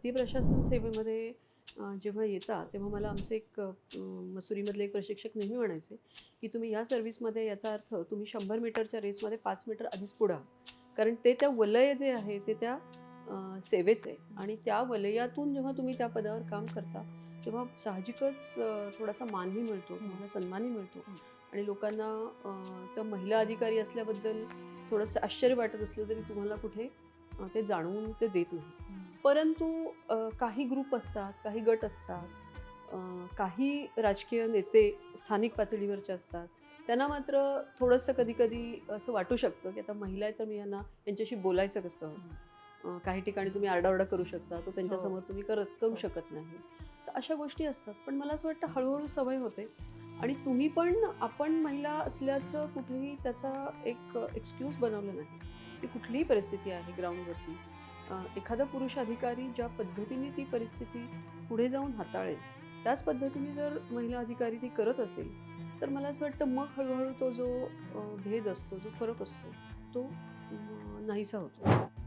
भारतीय प्रशासन सेवेमध्ये जेव्हा येता तेव्हा मला आमचे एक मसुरीमधले एक प्रशिक्षक नेहमी म्हणायचे की तुम्ही या सर्व्हिसमध्ये याचा अर्थ तुम्ही 100 मीटरच्या रेसमध्ये 5 मीटर आधीच पुढे आहात. कारण ते त्या वलय जे आहे ते त्या सेवेचं आहे आणि त्या वलयातून जेव्हा तुम्ही त्या पदावर काम करता तेव्हा साहजिकच थोडासा मानही मिळतो, तुम्हाला सन्मानही मिळतो आणि लोकांना त्या महिला अधिकारी असल्याबद्दल थोडंसं आश्चर्य वाटत असलं तरी तुम्हाला कुठे ते जाणवून ते देत नाही. परंतु काही ग्रुप असतात, काही गट असतात, काही राजकीय नेते स्थानिक पातळीवरचे असतात. त्यांना मात्र थोडंसं कधी-कधी असं वाटू शकतं, की आता महिला आहे तर मी यांच्याशी बोलायचं कसं? काही ठिकाणी तुम्ही आरडाओरडा करू शकता, तो त्यांच्यासमोर तुम्ही करू शकत नाही. तर अशा गोष्टी असतात. पण मला असं वाटतं हळू सवय होते आणि तुम्ही पण आपण महिला असल्याचं कुठेही त्याचा एक एक्सक्यूज बनवलं नाही. ती कुठलीही परिस्थिती आहे ग्राउंडवरती. एखादा पुरुष अधिकारी ज्या पद्धतीने ती परिस्थिती पुढे जाऊन हाताळेल, त्याच पद्धतीने जर महिला अधिकारी ती करत असेल, तर मला असं वाटतं मग हळूहळू तो जो भेद असतो, जो फरक असतो, तो नाहीसा होतो.